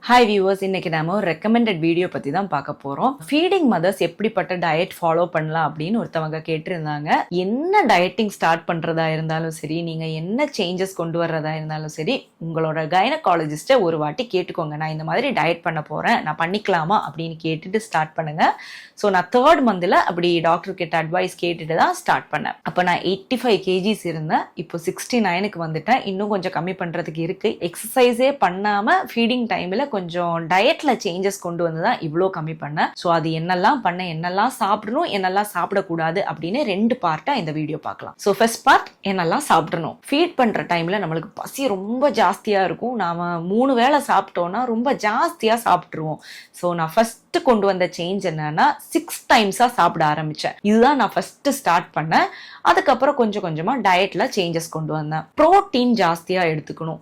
Hi viewers, இன்னைக்கு நாம ஒரு ரெக்கமெண்டட் வீடியோ பத்தி தான் பார்க்க போறோம். ஃபீடிங் மதர்ஸ் எப்படிப்பட்ட டயட் ஃபாலோ பண்ணலாம் அப்படின்னு ஒருத்தவங்க கேட்டிருந்தாங்க. என்ன டயட்டிங் ஸ்டார்ட் பண்றதா இருந்தாலும் சரி, நீங்க என்ன சேஞ்சஸ் கொண்டு வர்றதா இருந்தாலும் சரி, உங்களோட கைனகாலஜிஸ்ட்டை ஒரு வாட்டி கேட்டுக்கோங்க. நான் இந்த மாதிரி டயட் பண்ண போறேன், நான் பண்ணிக்கலாமா அப்படின்னு கேட்டுட்டு ஸ்டார்ட் பண்ணுங்க. ஸோ நான் 3rd மந்த்ல அப்படி டாக்டர் கிட்ட அட்வைஸ் கேட்டுட்டு தான் ஸ்டார்ட் பண்ணேன். அப்போ நான் 85 kgs இருந்தேன், இப்போ 69க்கு வந்துட்டேன். இன்னும் கொஞ்சம் கம்மி பண்றதுக்கு இருக்கு. எக்ஸசைஸே பண்ணாம ஃபீடிங் டைம்ல கொஞ்சம் டயட்ல சேஞ்சஸ் கொண்டு வந்து தான் இவ்வளோ கம்மி பண்ணேன். ஸோ அது என்னெல்லாம் பண்ண, என்னெல்லாம் சாப்பிடணும், என்னெல்லாம் சாப்பிடக்கூடாது அப்படின்னு 2 பார்ட்டா இந்த வீடியோ பார்க்கலாம். ஸோ ஃபர்ஸ்ட் பார்ட், என்னெல்லாம் சாப்பிடணும். ஃபீட் பண்ற டைம்ல நம்மளுக்கு பசி ரொம்ப ஜாஸ்தியா இருக்கும். நாம 3 வேளை சாப்பிட்டோம்னா ரொம்ப ஜாஸ்தியா சாப்பிட்டுருவோம். ஸோ நான் ஃபர்ஸ்ட் கொண்டு வந்த சேஞ்ச் என்னன்னா 6 டைம்ஸா சாப்பிட ஆரம்பிச்சேன். இதுதான் நான் ஃபர்ஸ்ட் ஸ்டார்ட் பண்ணேன். அதுக்கப்புறம் கொஞ்சம் கொஞ்சமா டயட்ல சேஞ்சஸ் கொண்டு வந்தேன். புரோட்டீன் ஜாஸ்தியா எடுத்துக்கணும்.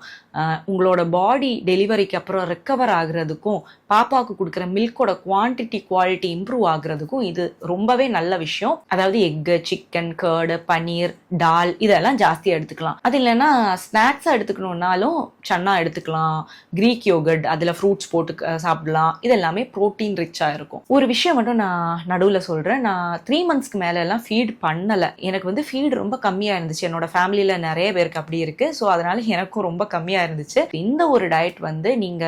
உங்களோட பாடி டெலிவரிக்கு அப்புறம் ரெக்கவர் ஆகுறதுக்கும், பாப்பாவுக்கு கொடுக்குற மில்கோட குவான்டிட்டி குவாலிட்டி இம்ப்ரூவ் ஆகுறதுக்கும் இது ரொம்பவே நல்ல விஷயம். அதாவது எக்கு, சிக்கன், கர்டு, பன்னீர், டால் இதெல்லாம் ஜாஸ்தியா எடுத்துக்கலாம். அது இல்லைன்னா ஸ்நாக்ஸா எடுத்துக்கணும்னாலும் சன்னா எடுத்துக்கலாம், கிரீக் யோகர்ட், அதுல ஃப்ரூட்ஸ் போட்டு சாப்பிடலாம். இதெல்லாமே புரோட்டீன் ரிச்சா இருக்கும். ஒரு விஷயம் மட்டும் நான் நடுவுல சொல்றேன். நான் 3 monthsக்கு மேல எல்லாம் ஃபீட் பண்ணல. எனக்கு ஃபீட் ரொம்ப கம்மியா இருந்துச்சு. என்னோட ஃபேமிலியில நிறைய பேருக்கு அப்படி இருக்கு. ஸோ அதனால எனக்கும் ரொம்ப கம்மியா இருந்துச்சு. இந்த ஒரு டயட் நீங்க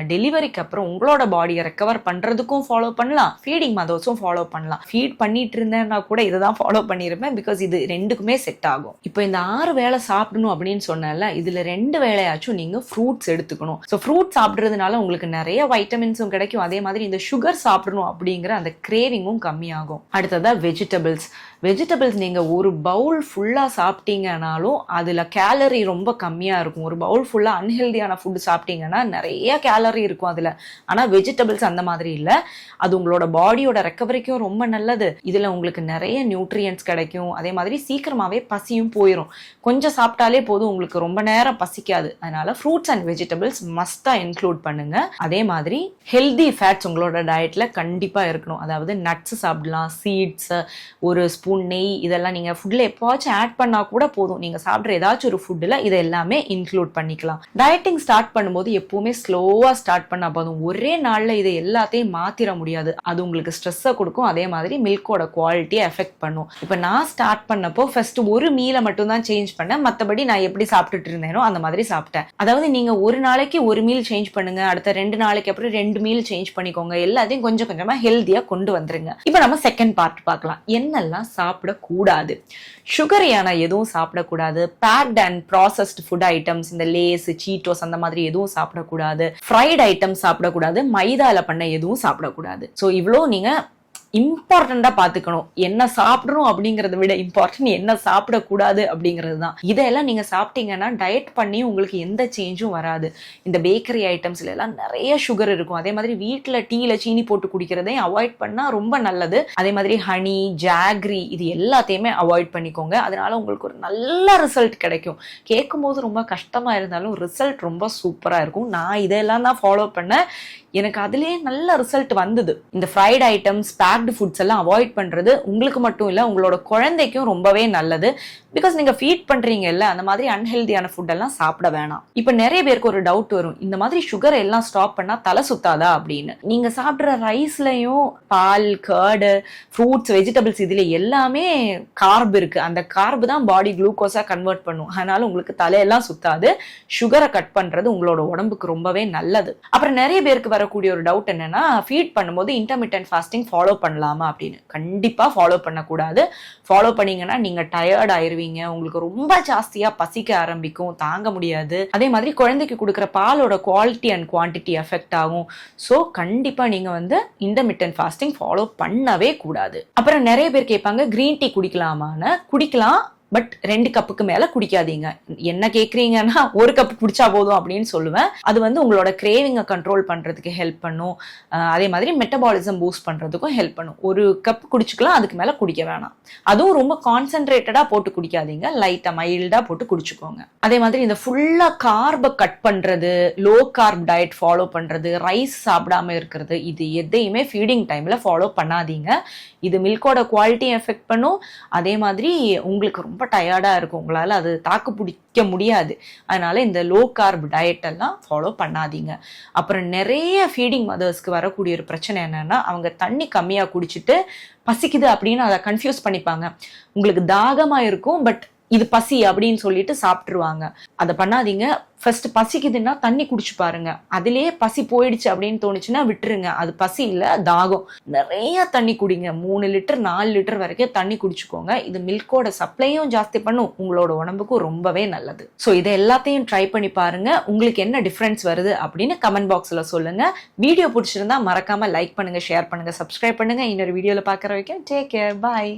டெலிவரிக்கு அப்புறம் உங்களோட பாடியை ரெக்கவர் பண்றதுக்கும் ஃபாலோ பண்ணலாம், ஃபீடிங் மதர்ஸும் ஃபாலோ பண்ணலாம். ஃபீட் பண்ணிட்டு இருந்தேன்னா கூட இதை தான் ஃபாலோ பண்ணிருப்பேன். பிகாஸ் இது ரெண்டுக்குமே செட் ஆகும். இப்போ இந்த 6 வேளை சாப்பிடணும் அப்படின்னு சொன்னால, இதுல 2 வேளையாச்சும் நீங்க ஃப்ரூட்ஸ் எடுத்துக்கணும். ஸோ ஃப்ரூட் சாப்பிட்றதுனால உங்களுக்கு நிறைய வைட்டமின்ஸும் கிடைக்கும். அதே மாதிரி இந்த சுகர் சாப்பிடணும் அப்படிங்கிற அந்த கிரேவிங்கும் கம்மியாகும். அடுத்ததா வெஜிடபிள்ஸ் நீங்க ஒரு பவுல் ஃபுல்லா சாப்பிட்டீங்கன்னாலும் அதுல கேலரி ரொம்ப கம்மியா இருக்கும். ஒரு பவுல் ஃபுல்லா அன்ஹெல்தியான ஃபுட் சாப்பிட்டீங்கன்னா நிறைய கேலரி இருக்கும் அதுல. ஆனா வெஜிடபிள்ஸ் அந்த மாதிரி இல்ல. அது உங்களோட பாடியோட ரெக்கவரிக்கும் ரொம்ப நல்லது. இதுல உங்களுக்கு நிறைய நியூட்ரியன்ஸ் கிடைக்கும். அதே மாதிரி சீக்கிரமாவே பசியும் போயிடும். கொஞ்சம் சாப்பிட்டாலே போதும், உங்களுக்கு ரொம்ப நேரம் பசிக்காது. அதனால ஃப்ரூட்ஸ் அண்ட் வெஜிடபிள்ஸ் மஸ்டா இன்க்ளூட் பண்ணுங்க. அதே மாதிரி ஹெல்தி ஃபேட்ஸ் உங்களோட டயட்ல கண்டிப்பா இருக்கணும். அதாவது நட்ஸ் சாப்பிடலாம், சீட்ஸ், ஒரு ஸ்பூன் நெய், இதெல்லாம் நீங்க ஃபுட்ல எப்பவாச்சும் ஆட் பண்ணா கூட போதும். நீங்க சாப்பிட்ற ஏதாச்சும் ஒரு ஃபுட்ல இதை எல்லாமே இன்க்ளூட் பண்ணிக்கலாம். டயட்டிங் ஸ்டார்ட் பண்ணும்போது எப்பவுமே ஸ்லோவா ஸ்டார்ட் பண்ணா போதும். ஒரே நாள்ல இதை எல்லாத்தையும் மாத்திர முடியாது. அது உங்களுக்கு ஸ்ட்ரெஸ்ஸை கொடுக்கும். அதே மாதிரி மில்கோட குவாலிட்டியை எஃபெக்ட் பண்ணும். இப்போ நான் ஸ்டார்ட் பண்ணப்போ ஃபர்ஸ்ட் ஒரு மீலை மட்டும் தான் சேஞ்ச் பண்ணேன். மற்றபடி நான் எப்படி சாப்பிட்டுட்டு இருந்தேனோ அந்த மாதிரி சாப்பிட்டேன். அதாவது நீங்க ஒரு நாளைக்கு ஒரு மீல் சேஞ்ச் பண்ணுங்க, அடுத்த 2 நாளைக்கு அப்புறம் 2 மீல் சேஞ்ச் பண்ணிக்கோங்க. எல்லாத்தையும் கொஞ்சம் கொஞ்சமா ஹெல்தியா கொண்டு வந்துருங்க. இப்போ நம்ம செகண்ட் பார்ட் பார்க்கலாம். என்னெல்லாம் சாப்பிடக்கூடாது. சுகரியான எதுவும் சாப்பிடக்கூடாது. Baked and processed food items, இந்த லேஸ், சீட்டோஸ் அந்த மாதிரி எதுவும் சாப்பிடக்கூடாது. ஃப்ரைட் ஐட்டம்ஸ் சாப்பிடக்கூடாது. மைதால பண்ண எதுவும் சாப்பிடக்கூடாது. ஸோ இவ்வளோ நீங்க இம்பார்ட்டண்டா பாத்துக்கணும். என்ன சாப்பிடணும் அப்படிங்கறத விட இம்பார்ட்டன்ட் என்ன சாப்பிடக்கூடாது அப்படிங்கிறது தான். இதெல்லாம் நீங்க சாப்பிட்டீங்கன்னா டயட் பண்ணி உங்களுக்கு எந்த சேஞ்சும் வராது. இந்த பேக்கரி ஐட்டம்ஸ்ல எல்லாம் நிறைய சுகர் இருக்கும். அதே மாதிரி வீட்டுல டீல சீனி போட்டு குடிக்கிறதையும் அவாய்ட் பண்ணா ரொம்ப நல்லது. அதே மாதிரி ஹனி, ஜாக்ரி இது எல்லாத்தையுமே அவாய்ட் பண்ணிக்கோங்க. அதனால உங்களுக்கு ஒரு நல்ல ரிசல்ட் கிடைக்கும். கேட்கும் போது ரொம்ப கஷ்டமா இருந்தாலும் ரிசல்ட் ரொம்ப சூப்பரா இருக்கும். நான் இதெல்லாம் தான் ஃபாலோ பண்ணேன். எனக்கு அதுலயே நல்ல ரிசல்ட் வந்தது. இந்த ஃப்ரைட் ஐட்டம்ஸ், பேக்டு ஃபுட்ஸ் எல்லாம் அவாய்ட் பண்றது உங்களுக்கு மட்டும் இல்ல, உங்களோட குழந்தைக்கும் ரொம்பவே நல்லது. பிகாஸ் நீங்க ஃபீட் பண்றீங்கல்ல, அந்த மாதிரி அன்ஹெல்தியான ஃபுட் எல்லாம் சாப்பிட வேணாம். இப்ப நிறைய பேருக்கு ஒரு டவுட் வரும், இந்த மாதிரி சுகர் எல்லாம் ஸ்டாப் பண்ணா தலை சுத்தாதா அப்படின்னு. நீங்க சாப்பிடுற ரைஸ்லயும் பால், கர்டு, ஃப்ரூட்ஸ், வெஜிடபிள்ஸ் இதுல எல்லாமே கார்ப் இருக்கு. அந்த கார்பு தான் பாடி குளுக்கோஸா கன்வெர்ட் பண்ணும். அதனால உங்களுக்கு தலையெல்லாம் சுத்தாது. சுகரை கட் பண்றது உங்களோட உடம்புக்கு ரொம்பவே நல்லது. அப்புறம் நிறைய பேருக்கு வரக்கூடிய ஒரு டவுட் என்னன்னா, ஃபீட் பண்ணும்போது இன்டர்மிட்டன்ட் ஃபாஸ்டிங் ஃபாலோ பண்ணலாமா அப்படின்னு. கண்டிப்பா ஃபாலோ பண்ணக்கூடாது. ஃபாலோ பண்ணீங்கன்னா நீங்க டயர்ட் ஆயிருவீங்க. உங்களுக்கு ரொம்ப ஜாஸ்தியா பசிக்க ஆரம்பிக்கும், தாங்க முடியாது. அதே மாதிரி குழந்தைக்கு கொடுக்குற பாலோட குவாலிட்டி அண்ட் குவான்டிட்டி எஃபெக்ட் ஆகும். ஸோ கண்டிப்பா நீங்க இன்டர்மிட்டன்ட் ஃபாஸ்டிங் ஃபாலோ பண்ணவே கூடாது. அப்புறம் நிறைய பேர் கேட்பாங்க, கிரீன் டீ குடிக்கலாமான்னு. குடிக்கலாம், பட் 2 கப்புக்கு மேல குடிக்காதீங்க. என்ன கேக்குறீங்கன்னா 1 கப் குடிச்சா போதும் அப்படின்னு சொல்லுவேன். அது உங்களோட கிரேவிங்கை கண்ட்ரோல் பண்றதுக்கு ஹெல்ப் பண்ணும். அதே மாதிரி மெட்டபாலிசம் பூஸ்ட் பண்றதுக்கும் ஹெல்ப் பண்ணும். 1 கப் குடிச்சுக்கலாம், அதுக்கு மேல குடிக்க வேணாம். அதுவும் ரொம்ப கான்சென்ட்ரேட்டடா போட்டு குடிக்காதீங்க, லைட்டா மைல்டா போட்டு குடிச்சுக்கோங்க. அதே மாதிரி இந்த ஃபுல்லா கார்பை கட் பண்றது, லோ கார்ப் டயட் ஃபாலோ பண்றது, ரைஸ் சாப்பிடாம இருக்கிறது, இது எதையுமே ஃபீடிங் டைம்ல ஃபாலோ பண்ணாதீங்க. இது மில்கோட குவாலிட்டி எஃபெக்ட் பண்ணும். அதே மாதிரி உங்களுக்கு ரொம்ப டயர்டாக இருக்கும், உங்களால் அது தாக்கு பிடிக்க முடியாது. அதனால இந்த லோ கார்ப் டயட் எல்லாம் ஃபாலோ பண்ணாதீங்க. அப்புறம் நிறைய ஃபீடிங் மதர்ஸ்க்கு வரக்கூடிய ஒரு பிரச்சனை என்னன்னா, அவங்க தண்ணி கம்மியாக குடிச்சிட்டு பசிக்குது அப்படின்னு அதை கன்ஃபியூஸ் பண்ணிப்பாங்க. உங்களுக்கு தாகமா இருக்கும், பட் இது பசி அப்படின்னு சொல்லிட்டு சாப்பிட்டுருவாங்க. அதை பண்ணாதீங்க. ஃபர்ஸ்ட் பசிக்குதுன்னா தண்ணி குடிச்சு பாருங்க. அதுலயே பசி போயிடுச்சு அப்படின்னு தோணுச்சுன்னா விட்டுருங்க. அது பசி இல்ல, தாகம். நிறைய தண்ணி குடிங்க. 3 லிட்டர் 4 லிட்டர் வரைக்கும் தண்ணி குடிச்சுக்கோங்க. இது மில்கோட சப்ளையும் ஜாஸ்தி பண்ணும், உங்களோட உடம்புக்கும் ரொம்பவே நல்லது. ஸோ இதை எல்லாத்தையும் ட்ரை பண்ணி பாருங்க. உங்களுக்கு என்ன டிஃபரன்ஸ் வருது அப்படின்னு கமெண்ட் பாக்ஸ்ல சொல்லுங்க. வீடியோ பிடிச்சிருந்தா மறக்காம லைக் பண்ணுங்க, ஷேர் பண்ணுங்க, சப்ஸ்கிரைப் பண்ணுங்க. இன்னொரு வீடியோல பார்க்குற வரைக்கும் டேக் கேர், பாய்.